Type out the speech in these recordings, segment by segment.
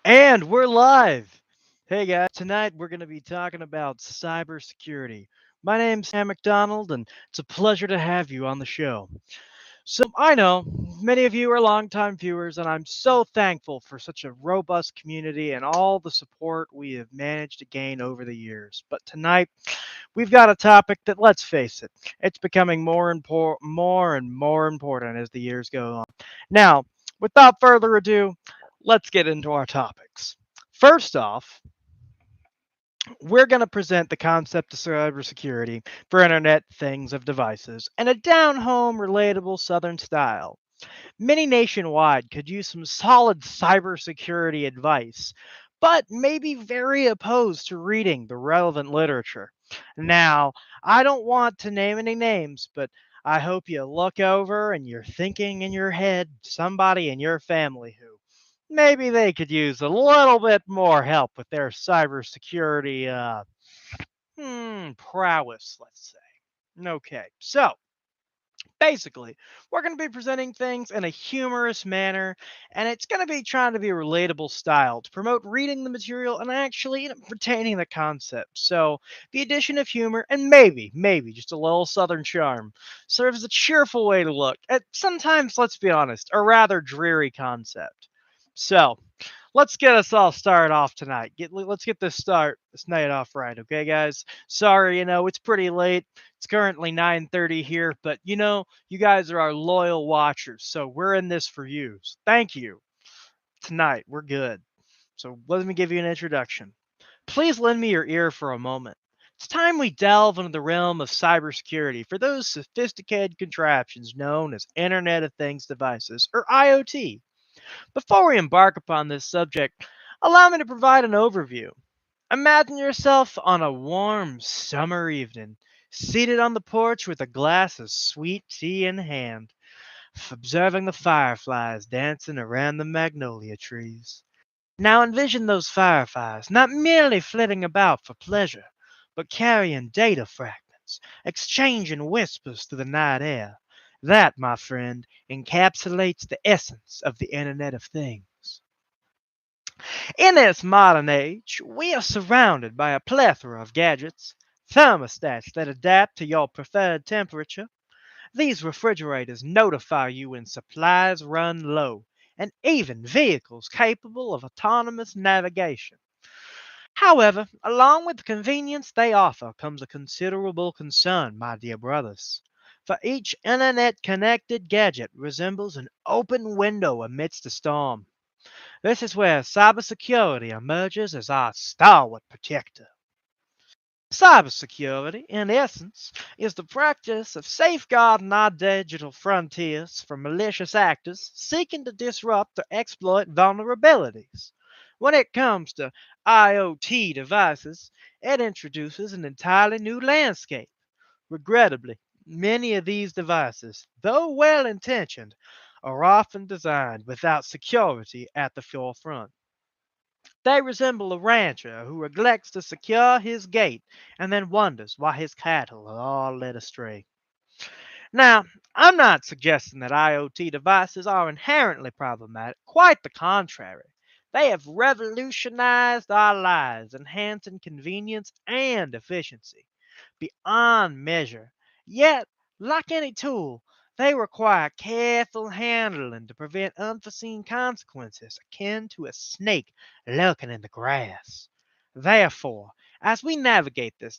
And we're live. Hey guys, tonight we're going to be talking about cybersecurity. My name's Sam McDonald, and it's a pleasure to have you on the show. So, I know many of you are longtime viewers, and I'm so thankful for such a robust community and all the support we have managed to gain over the years. But tonight, we've got a topic that, let's face it, it's becoming more and more important as the years go on. Now, without further ado, let's get into our topics. First off, we're going to present the concept of cybersecurity for Internet Things of devices in a down home, relatable Southern style. Many nationwide could use some solid cybersecurity advice, but may be very opposed to reading the relevant literature. Now, I don't want to name any names, but I hope you look over and you're thinking in your head somebody in your family who maybe they could use a little bit more help with their cybersecurity prowess, let's say. Okay, so basically, we're going to be presenting things in a humorous manner, and it's going to be trying to be a relatable style to promote reading the material and actually retaining the concept. So, the addition of humor and maybe just a little southern charm serves as a cheerful way to look at sometimes, let's be honest, a rather dreary concept. So, let's get us all started off tonight. Let's get this night off right, okay, guys? Sorry, it's pretty late. It's currently 9:30 here, but you guys are our loyal watchers, so we're in this for you. So thank you. Tonight, we're good. So let me give you an introduction. Please lend me your ear for a moment. It's time we delve into the realm of cybersecurity for those sophisticated contraptions known as Internet of Things devices, or IoT. Before we embark upon this subject, allow me to provide an overview. Imagine yourself on a warm summer evening, seated on the porch with a glass of sweet tea in hand, observing the fireflies dancing around the magnolia trees. Now envision those fireflies not merely flitting about for pleasure, but carrying data fragments, exchanging whispers through the night air. That, my friend, encapsulates the essence of the Internet of Things. In this modern age, we are surrounded by a plethora of gadgets, thermostats that adapt to your preferred temperature. These refrigerators notify you when supplies run low, and even vehicles capable of autonomous navigation. However, along with the convenience they offer comes a considerable concern, my dear brothers. For each internet connected gadget resembles an open window amidst a storm. This is where cybersecurity emerges as our stalwart protector. Cybersecurity, in essence, is the practice of safeguarding our digital frontiers from malicious actors seeking to disrupt or exploit vulnerabilities. When it comes to IoT devices, it introduces an entirely new landscape. Regrettably, many of these devices, though well intentioned, are often designed without security at the forefront. They resemble a rancher who neglects to secure his gate and then wonders why his cattle are all led astray. Now, I'm not suggesting that IoT devices are inherently problematic, quite the contrary. They have revolutionized our lives, enhancing convenience and efficiency beyond measure. Yet, like any tool, they require careful handling to prevent unforeseen consequences akin to a snake lurking in the grass. Therefore, as we navigate this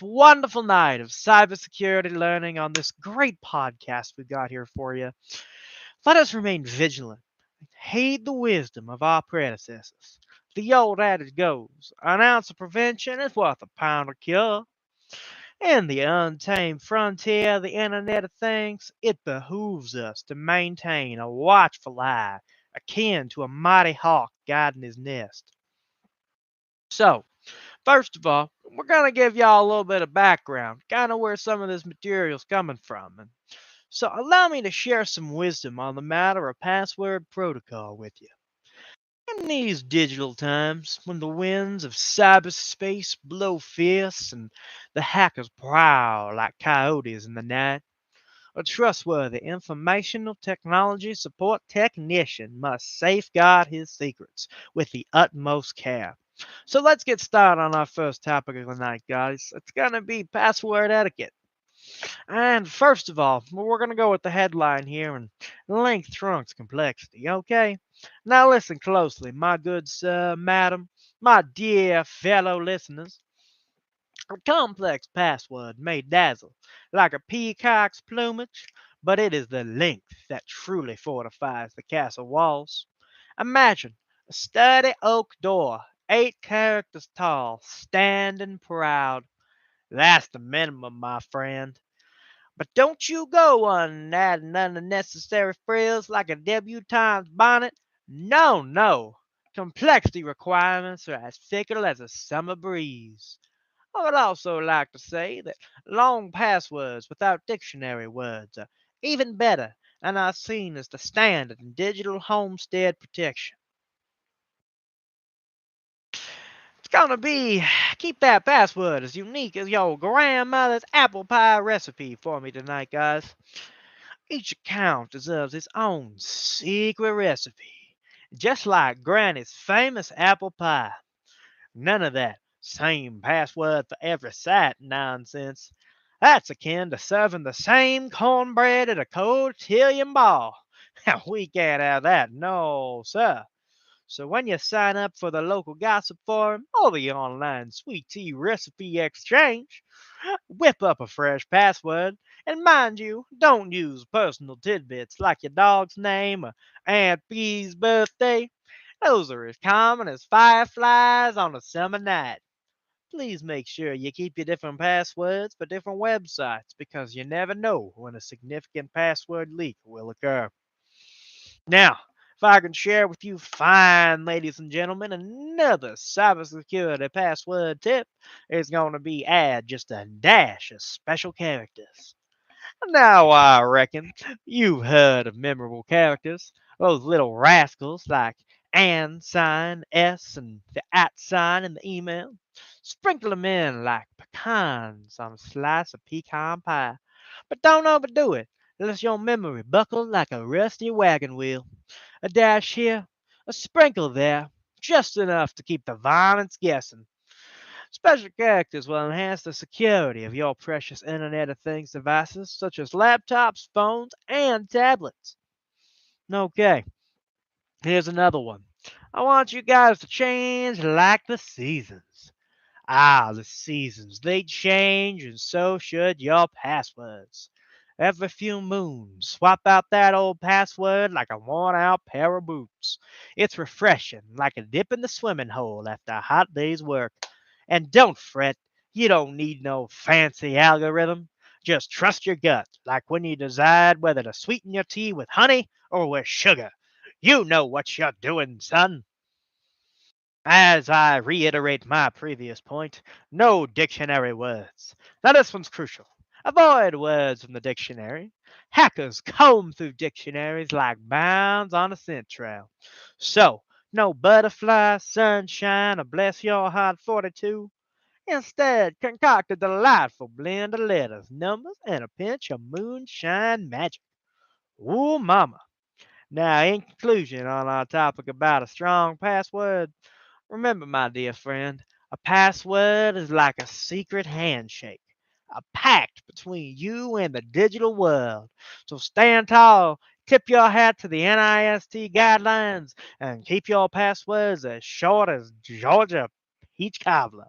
wonderful night of cybersecurity learning on this great podcast we've got here for you, let us remain vigilant. Heed the wisdom of our predecessors. The old adage goes, an ounce of prevention is worth a pound of cure. In the untamed frontier of the Internet of Things, it behooves us to maintain a watchful eye, akin to a mighty hawk guarding his nest. So, first of all, we're going to give y'all a little bit of background, kind of where some of this material's coming from. And so, allow me to share some wisdom on the matter of password protocol with you. In these digital times, when the winds of cyberspace blow fierce and the hackers prowl like coyotes in the night, A trustworthy informational technology support technician must safeguard his secrets with the utmost care. So let's get started on our first topic of the night, guys. It's going to be password etiquette. And first of all, we're going to go with the headline here and length trunks complexity, okay? Now listen closely, my good sir, madam, my dear fellow listeners. A complex password may dazzle like a peacock's plumage, but it is the length that truly fortifies the castle walls. Imagine a sturdy oak door, 8 characters tall, standing proud. That's the minimum, my friend. But don't you go on adding unnecessary frills like a debutante's bonnet. No, no. Complexity requirements are as fickle as a summer breeze. I would also like to say that long passwords without dictionary words are even better and are seen as the standard in digital homestead protection. It's gonna be keep that password as unique as your grandmother's apple pie recipe for me tonight, guys. Each account deserves its own secret recipe, just like Granny's famous apple pie. None of that same password for every site nonsense. That's akin to serving the same cornbread at a cotillion ball. We can't have that, no, sir. So when you sign up for the local gossip forum or the online sweet tea recipe exchange, whip up a fresh password. And mind you, don't use personal tidbits like your dog's name or Aunt Bee's birthday. Those are as common as fireflies on a summer night. Please make sure you keep your different passwords for different websites because you never know when a significant password leak will occur. Now, if I can share with you fine ladies and gentlemen, another cybersecurity password tip is going to be add just a dash of special characters. Now I reckon you've heard of memorable characters, those little rascals like and sign, S, and the at sign in the email. Sprinkle them in like pecans on a slice of pecan pie. But don't overdo it, lest your memory buckle like a rusty wagon wheel. A dash here, a sprinkle there, just enough to keep the varmints guessing. Special characters will enhance the security of your precious Internet of Things devices, such as laptops, phones, and tablets. Okay, here's another one. I want you guys to change like the seasons. Ah, the seasons, they change, and so should your passwords. Every few moons, swap out that old password like a worn out pair of boots. It's refreshing, like a dip in the swimming hole after a hot day's work. And don't fret, you don't need no fancy algorithm. Just trust your gut, like when you decide whether to sweeten your tea with honey or with sugar. You know what you're doing, son. As I reiterate my previous point, no dictionary words. Now, this one's crucial. Avoid words from the dictionary. Hackers comb through dictionaries like bounds on a scent trail. So, no butterfly, sunshine, or bless your heart 42. Instead, concoct a delightful blend of letters, numbers, and a pinch of moonshine magic. Ooh, mama. Now, in conclusion, on our topic about a strong password, remember, my dear friend, a password is like a secret handshake, a pact between you and the digital world. So stand tall, tip your hat to the NIST guidelines, and keep your passwords as short as Georgia peach cobbler.